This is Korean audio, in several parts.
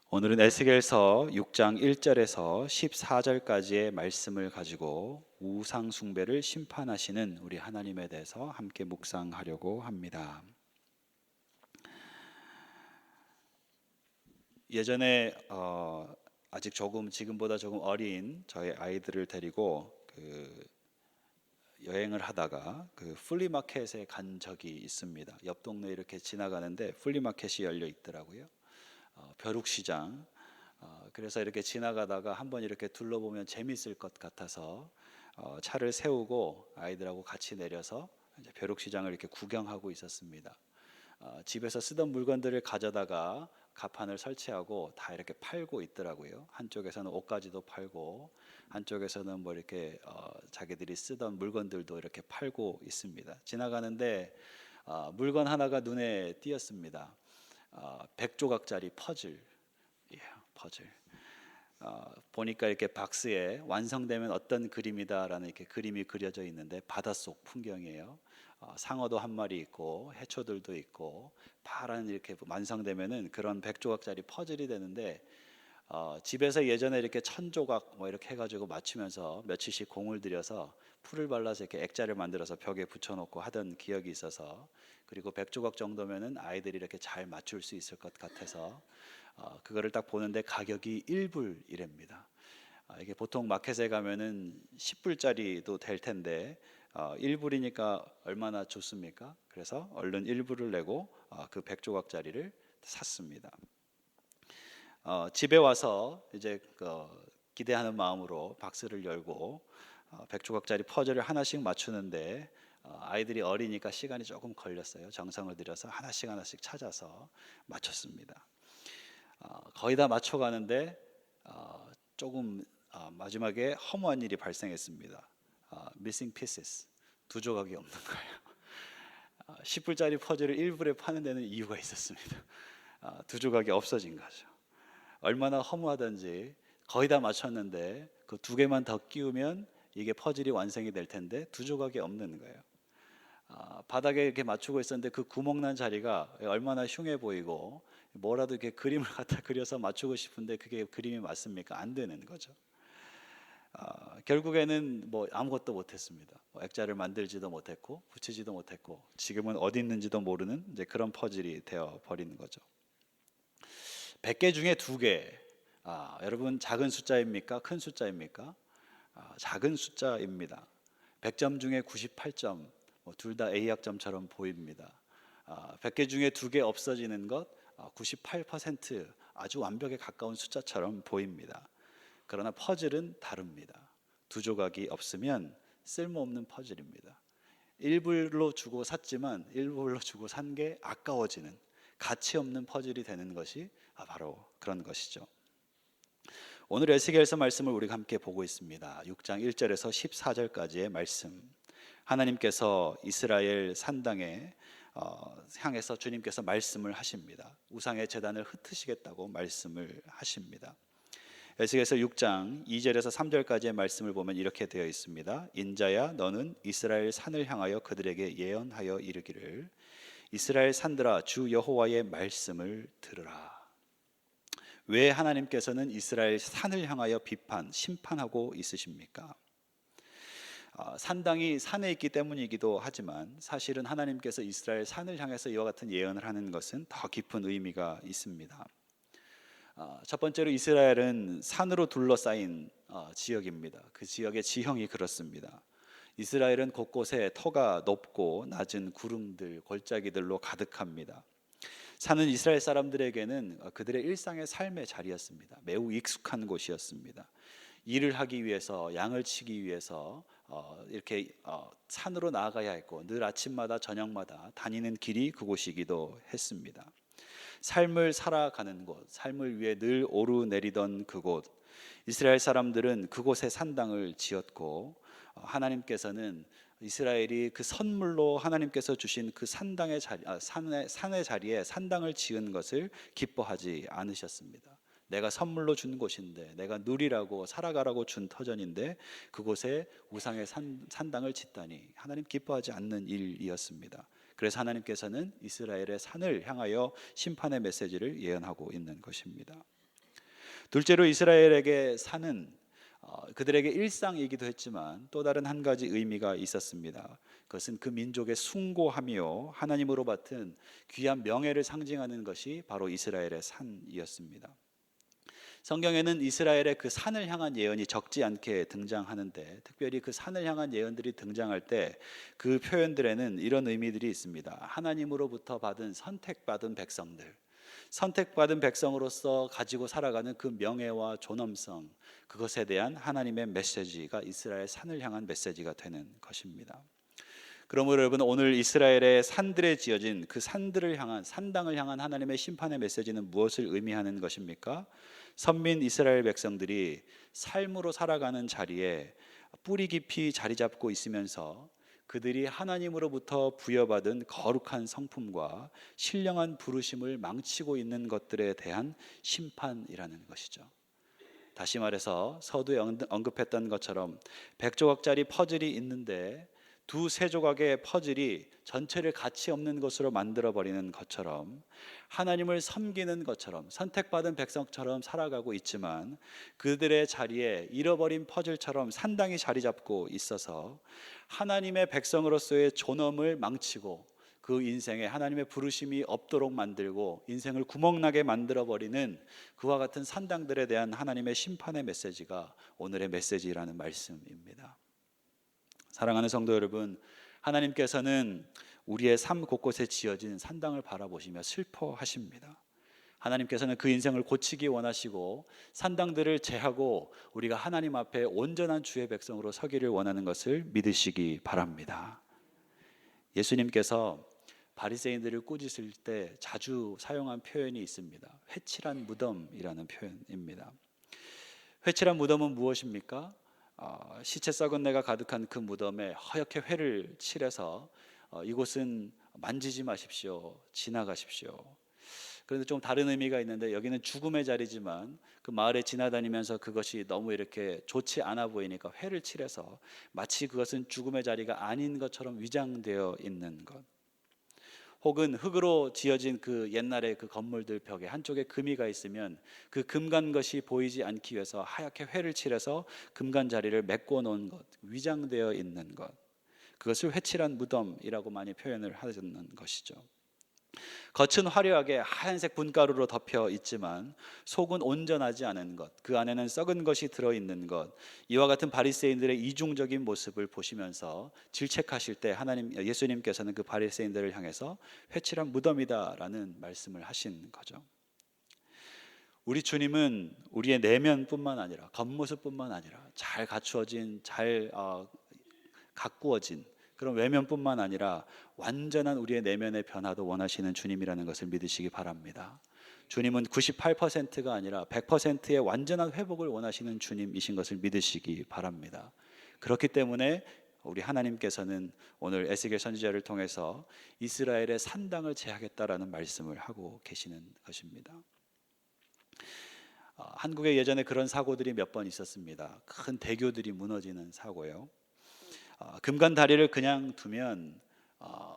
오늘은 에스겔서 6장 1절에서 14절까지의 말씀을 가지고 우상 숭배를 심판하시는 우리 하나님에 대해서 함께 묵상하려고 합니다. 예전에 아직 지금보다 조금 어린 저희 아이들을 데리고 여행을 하다가 플리마켓에 간 적이 있습니다. 옆 동네 이렇게 지나가는데 플리마켓이 열려 있더라고요. 벼룩시장. 그래서 이렇게 지나가다가 한번 이렇게 둘러보면 재밌을 것 같아서 차를 세우고 아이들하고 같이 내려서 이제 벼룩시장을 이렇게 구경하고 있었습니다. 집에서 쓰던 물건들을 가져다가 가판을 설치하고 다 이렇게 팔고 있더라고요. 한쪽에서는 옷가지도 팔고 한쪽에서는 뭐 이렇게 자기들이 쓰던 물건들도 이렇게 팔고 있습니다. 지나가는데 물건 하나가 눈에 띄었습니다. 100조각짜리 퍼즐. 예, 퍼즐. 보니까 이렇게 박스에 완성되면 어떤 그림이다라는 이렇게 그림이 그려져 있는데 바닷속 풍경이에요. 상어도 한 마리 있고 해초들도 있고 파란 이렇게 완성되면은 그런 100조각짜리 퍼즐이 되는데 집에서 예전에 이렇게 1000조각 뭐 이렇게 해가지고 맞추면서 며칠씩 공을 들여서 풀을 발라서 이렇게 액자를 만들어서 벽에 붙여놓고 하던 기억이 있어서, 그리고 100조각 정도면은 아이들이 이렇게 잘 맞출 수 있을 것 같아서 그거를 딱 보는데 가격이 1불이랍니다. 이게 보통 마켓에 가면은 10불짜리도 될 텐데 1불이니까 얼마나 좋습니까? 그래서 얼른 1불을 내고 그 100조각짜리를 샀습니다. 집에 와서 이제 기대하는 마음으로 박스를 열고 100조각짜리 퍼즐을 하나씩 맞추는데 아이들이 어리니까 시간이 조금 걸렸어요. 정성을 들여서 하나씩 찾아서 맞췄습니다. 거의 다 맞춰가는데 조금 마지막에 허무한 일이 발생했습니다. missing pieces, 두 조각이 없는 거예요. 10불짜리 퍼즐을 1불에 파는 데는 이유가 있었습니다. 두 조각이 없어진 거죠. 얼마나 허무하던지 거의 다 맞췄는데 그 두 개만 더 끼우면 이게 퍼즐이 완성이 될 텐데 두 조각이 없는 거예요. 바닥에 이렇게 맞추고 있었는데 그 구멍 난 자리가 얼마나 흉해 보이고 뭐라도 이렇게 그림을 갖다 그려서 맞추고 싶은데 그게 그림이 맞습니까? 안 되는 거죠. 결국에는 뭐 아무것도 못했습니다. 액자를 만들지도 못했고 붙이지도 못했고 지금은 어디 있는지도 모르는 이제 그런 퍼즐이 되어 버리는 거죠. 100개 중에 2개. 여러분 작은 숫자입니까? 큰 숫자입니까? 작은 숫자입니다. 100점 중에 98점, 둘 다 A학점처럼 보입니다. 100개 중에 2개 없어지는 것, 98% 아주 완벽에 가까운 숫자처럼 보입니다. 그러나 퍼즐은 다릅니다. 두 조각이 없으면 쓸모없는 퍼즐입니다. 1불로 주고 샀지만 1불로 주고 산 게 아까워지는 가치 없는 퍼즐이 되는 것이 바로 그런 것이죠. 오늘 에스겔서 말씀을 우리가 함께 보고 있습니다. 6장 1절에서 14절까지의 말씀. 하나님께서 이스라엘 산당에 향해서 주님께서 말씀을 하십니다. 우상의 제단을 흩으시겠다고 말씀을 하십니다. 에스겔서 6장 2절에서 3절까지의 말씀을 보면 이렇게 되어 있습니다. 인자야, 너는 이스라엘 산을 향하여 그들에게 예언하여 이르기를, 이스라엘 산들아, 주 여호와의 말씀을 들으라. 왜 하나님께서는 이스라엘 산을 향하여 심판하고 있으십니까? 산당이 산에 있기 때문이기도 하지만 사실은 하나님께서 이스라엘 산을 향해서 이와 같은 예언을 하는 것은 더 깊은 의미가 있습니다. 첫 번째로 이스라엘은 산으로 둘러싸인 지역입니다. 그 지역의 지형이 그렇습니다. 이스라엘은 곳곳에 터가 높고 낮은 구름들, 골짜기들로 가득합니다. 산은 이스라엘 사람들에게는 그들의 일상의 삶의 자리였습니다. 매우 익숙한 곳이었습니다. 일을 하기 위해서, 양을 치기 위해서 이렇게 산으로 나아가야 했고 늘 아침마다 저녁마다 다니는 길이 그곳이기도 했습니다. 삶을 살아가는 곳, 삶을 위해 늘 오르내리던 그곳, 이스라엘 사람들은 그곳에 산당을 지었고 하나님께서는 이스라엘이 그 선물로 하나님께서 주신 그 산당의 자리, 산의 자리에 산당을 지은 것을 기뻐하지 않으셨습니다. 내가 선물로 준 곳인데, 내가 누리라고 살아가라고 준 터전인데 그곳에 우상의 산당을 짓다니 하나님 기뻐하지 않는 일이었습니다. 그래서 하나님께서는 이스라엘의 산을 향하여 심판의 메시지를 예언하고 있는 것입니다. 둘째로 이스라엘에게 산은 그들에게 일상이기도 했지만 또 다른 한 가지 의미가 있었습니다. 그것은 그 민족의 숭고하며 하나님으로 받은 귀한 명예를 상징하는 것이 바로 이스라엘의 산이었습니다. 성경에는 이스라엘의 그 산을 향한 예언이 적지 않게 등장하는데, 특별히 그 산을 향한 예언들이 등장할 때 그 표현들에는 이런 의미들이 있습니다. 하나님으로부터 받은 선택받은 백성들, 선택받은 백성으로서 가지고 살아가는 그 명예와 존엄성, 그것에 대한 하나님의 메시지가 이스라엘 산을 향한 메시지가 되는 것입니다. 그러므로 여러분, 오늘 이스라엘의 산들에 지어진 그 산들을 향한, 산당을 향한 하나님의 심판의 메시지는 무엇을 의미하는 것입니까? 선민 이스라엘 백성들이 삶으로 살아가는 자리에 뿌리 깊이 자리 잡고 있으면서 그들이 하나님으로부터 부여받은 거룩한 성품과 신령한 부르심을 망치고 있는 것들에 대한 심판이라는 것이죠. 다시 말해서 서두에 언급했던 것처럼 100조각짜리 퍼즐이 있는데 두세 조각의 퍼즐이 전체를 가치 없는 것으로 만들어버리는 것처럼, 하나님을 섬기는 것처럼 선택받은 백성처럼 살아가고 있지만 그들의 자리에 잃어버린 퍼즐처럼 산당이 자리 잡고 있어서 하나님의 백성으로서의 존엄을 망치고 그 인생에 하나님의 부르심이 없도록 만들고 인생을 구멍나게 만들어버리는 그와 같은 산당들에 대한 하나님의 심판의 메시지가 오늘의 메시지라는 말씀입니다. 사랑하는 성도 여러분, 하나님께서는 우리의 삶 곳곳에 지어진 산당을 바라보시며 슬퍼하십니다. 하나님께서는 그 인생을 고치기 원하시고 산당들을 제하고 우리가 하나님 앞에 온전한 주의 백성으로 서기를 원하는 것을 믿으시기 바랍니다. 예수님께서 바리새인들을 꾸짖을 때 자주 사용한 표현이 있습니다. 회칠한 무덤이라는 표현입니다. 회칠한 무덤은 무엇입니까? 시체 썩은 내가 가득한 그 무덤에 허옇게 회를 칠해서 이곳은 만지지 마십시오, 지나가십시오. 그런데 좀 다른 의미가 있는데, 여기는 죽음의 자리지만 그 마을에 지나다니면서 그것이 너무 이렇게 좋지 않아 보이니까 회를 칠해서 마치 그것은 죽음의 자리가 아닌 것처럼 위장되어 있는 것. 혹은 흑으로 지어진 그 옛날의 그 건물들 벽에 한쪽에 금이가 있으면 그 금간 것이 보이지 않기 위해서 하얗게 회를 칠해서 금간 자리를 메꿔 놓은 것, 위장되어 있는 것, 그것을 회칠한 무덤이라고 많이 표현을 하는 것이죠. 겉은 화려하게 하얀색 분가루로 덮여 있지만 속은 온전하지 않은 것, 그 안에는 썩은 것이 들어있는 것, 이와 같은 바리새인들의 이중적인 모습을 보시면서 질책하실 때 예수님께서는 그 바리새인들을 향해서 회칠한 무덤이다라는 말씀을 하신 거죠. 우리 주님은 우리의 내면뿐만 아니라 겉모습뿐만 아니라 잘 갖추어진, 잘 가꾸어진 그런 외면뿐만 아니라 완전한 우리의 내면의 변화도 원하시는 주님이라는 것을 믿으시기 바랍니다. 주님은 98%가 아니라 100%의 완전한 회복을 원하시는 주님이신 것을 믿으시기 바랍니다. 그렇기 때문에 우리 하나님께서는 오늘 에스겔 선지자를 통해서 이스라엘의 산당을 제하겠다라는 말씀을 하고 계시는 것입니다. 한국에 예전에 그런 사고들이 몇 번 있었습니다. 큰 대교들이 무너지는 사고요. 금간 다리를 그냥 두면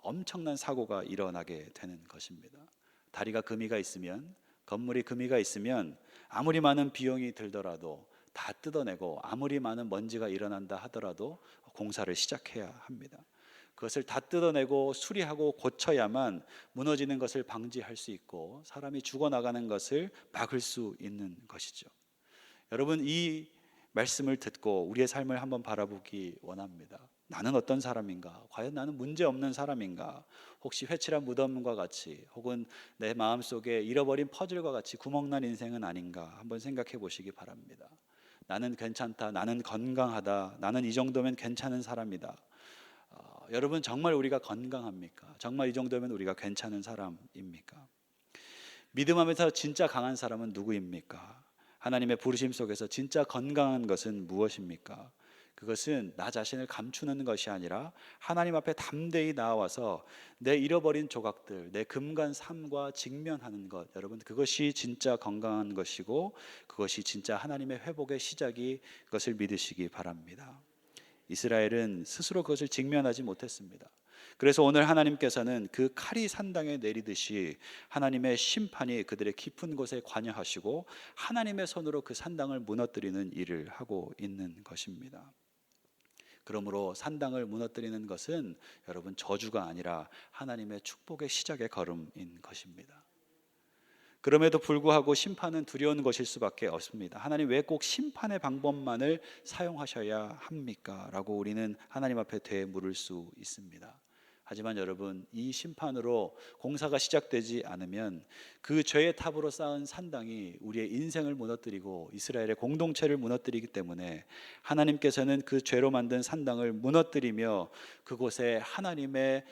엄청난 사고가 일어나게 되는 것입니다. 다리가 금이가 있으면, 건물이 금이가 있으면 아무리 많은 비용이 들더라도 다 뜯어내고 아무리 많은 먼지가 일어난다 하더라도 공사를 시작해야 합니다. 그것을 다 뜯어내고 수리하고 고쳐야만 무너지는 것을 방지할 수 있고 사람이 죽어나가는 것을 막을 수 있는 것이죠. 여러분, 이 말씀을 듣고 우리의 삶을 한번 바라보기 원합니다. 나는 어떤 사람인가? 과연 나는 문제없는 사람인가? 혹시 회칠한 무덤과 같이, 혹은 내 마음속에 잃어버린 퍼즐과 같이 구멍난 인생은 아닌가? 한번 생각해 보시기 바랍니다. 나는 괜찮다, 나는 건강하다, 나는 이 정도면 괜찮은 사람이다. 여러분, 정말 우리가 건강합니까? 정말 이 정도면 우리가 괜찮은 사람입니까? 믿음 안에서 진짜 강한 사람은 누구입니까? 하나님의 부르심 속에서 진짜 건강한 것은 무엇입니까? 그것은 나 자신을 감추는 것이 아니라 하나님 앞에 담대히 나와서 내 잃어버린 조각들, 내 금간 삶과 직면하는 것, 여러분, 그것이 진짜 건강한 것이고 그것이 진짜 하나님의 회복의 시작이, 그것을 믿으시기 바랍니다. 이스라엘은 스스로 그것을 직면하지 못했습니다. 그래서 오늘 하나님께서는 그 칼이 산당에 내리듯이 하나님의 심판이 그들의 깊은 곳에 관여하시고 하나님의 손으로 그 산당을 무너뜨리는 일을 하고 있는 것입니다. 그러므로 산당을 무너뜨리는 것은 여러분 저주가 아니라 하나님의 축복의 시작의 걸음인 것입니다. 그럼에도 불구하고 심판은 두려운 것일 수밖에 없습니다. 하나님 왜 꼭 심판의 방법만을 사용하셔야 합니까? 라고 우리는 하나님 앞에 되물을 수 있습니다. 하지만 여러분, 이 심판으로 공사가 시작되지 않으면 그 죄의 탑으로 쌓은 산당이 우리의 인생을 무너뜨리고 이스라엘의 공동체를 무너뜨리기 때문에 하나님께서는 그 죄로 만든 산당을 무너뜨리며 그곳에 하나님의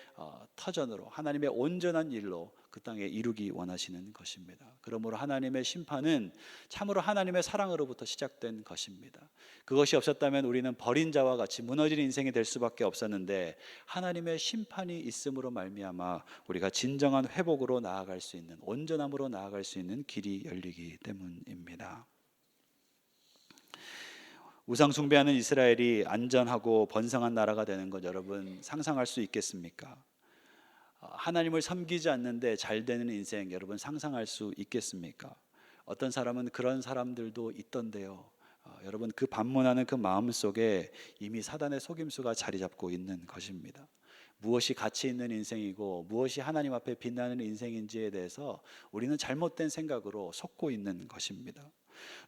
터전으로, 하나님의 온전한 일로 그 땅에 이루기 원하시는 것입니다. 그러므로 하나님의 심판은 참으로 하나님의 사랑으로부터 시작된 것입니다. 그것이 없었다면 우리는 버린 자와 같이 무너진 인생이 될 수밖에 없었는데 하나님의 심판이 있음으로 말미암아 우리가 진정한 회복으로 나아갈 수 있는, 온전함으로 나아갈 수 있는 길이 열리기 때문입니다. 우상 숭배하는 이스라엘이 안전하고 번성한 나라가 되는 것 여러분 상상할 수 있겠습니까? 하나님을 섬기지 않는데 잘 되는 인생 여러분 상상할 수 있겠습니까? 어떤 사람은 그런 사람들도 있던데요. 여러분 그 반문하는 그 마음 속에 이미 사단의 속임수가 자리 잡고 있는 것입니다. 무엇이 가치 있는 인생이고 무엇이 하나님 앞에 빛나는 인생인지에 대해서 우리는 잘못된 생각으로 속고 있는 것입니다.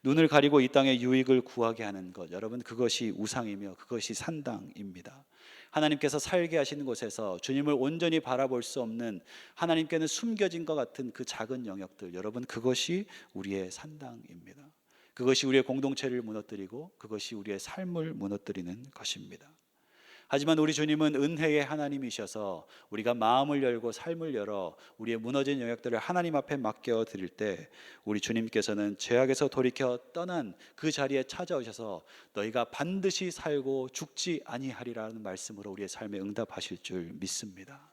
눈을 가리고 이 땅의 유익을 구하게 하는 것 여러분 그것이 우상이며 그것이 산당입니다. 하나님께서 살게 하시는 곳에서 주님을 온전히 바라볼 수 없는 하나님께는 숨겨진 것 같은 그 작은 영역들 여러분 그것이 우리의 산당입니다. 그것이 우리의 공동체를 무너뜨리고 그것이 우리의 삶을 무너뜨리는 것입니다. 하지만 우리 주님은 은혜의 하나님이셔서 우리가 마음을 열고 삶을 열어 우리의 무너진 영역들을 하나님 앞에 맡겨 드릴 때 우리 주님께서는 죄악에서 돌이켜 떠난 그 자리에 찾아오셔서 너희가 반드시 살고 죽지 아니하리라는 말씀으로 우리의 삶에 응답하실 줄 믿습니다.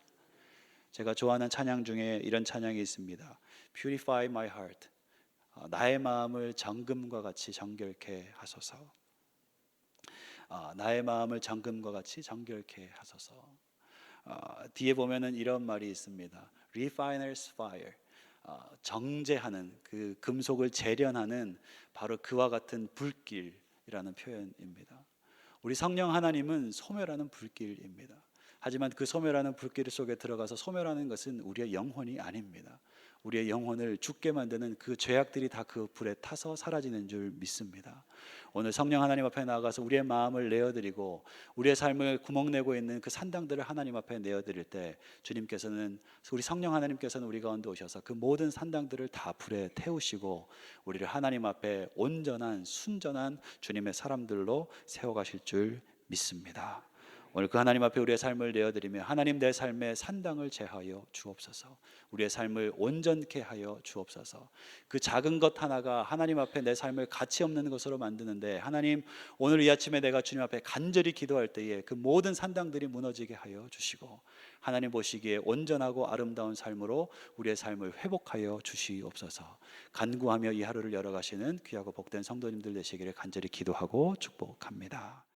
제가 좋아하는 찬양 중에 이런 찬양이 있습니다. Purify my heart. 나의 마음을 정금과 같이 정결케 하소서. 나의 마음을 정금과 같이 정결케 하소서. 뒤에 보면은 이런 말이 있습니다. Refiner's fire. 정제하는 그 금속을 재련하는 바로 그와 같은 불길이라는 표현입니다. 우리 성령 하나님은 소멸하는 불길입니다. 하지만 그 소멸하는 불길 속에 들어가서 소멸하는 것은 우리의 영혼이 아닙니다. 우리의 영혼을 죽게 만드는 그 죄악들이 다 그 불에 타서 사라지는 줄 믿습니다. 오늘 성령 하나님 앞에 나아가서 우리의 마음을 내어드리고 우리의 삶을 구멍내고 있는 그 산당들을 하나님 앞에 내어드릴 때 주님께서는 우리 성령 하나님께서는 우리 가운데 오셔서 그 모든 산당들을 다 불에 태우시고 우리를 하나님 앞에 온전한 순전한 주님의 사람들로 세워가실 줄 믿습니다. 오늘 그 하나님 앞에 우리의 삶을 내어드리며 하나님 내 삶의 산당을 제하여 주옵소서. 우리의 삶을 온전케 하여 주옵소서. 그 작은 것 하나가 하나님 앞에 내 삶을 가치 없는 것으로 만드는데 하나님 오늘 이 아침에 내가 주님 앞에 간절히 기도할 때에 그 모든 산당들이 무너지게 하여 주시고 하나님 보시기에 온전하고 아름다운 삶으로 우리의 삶을 회복하여 주시옵소서. 간구하며 이 하루를 열어가시는 귀하고 복된 성도님들 되시기를 간절히 기도하고 축복합니다.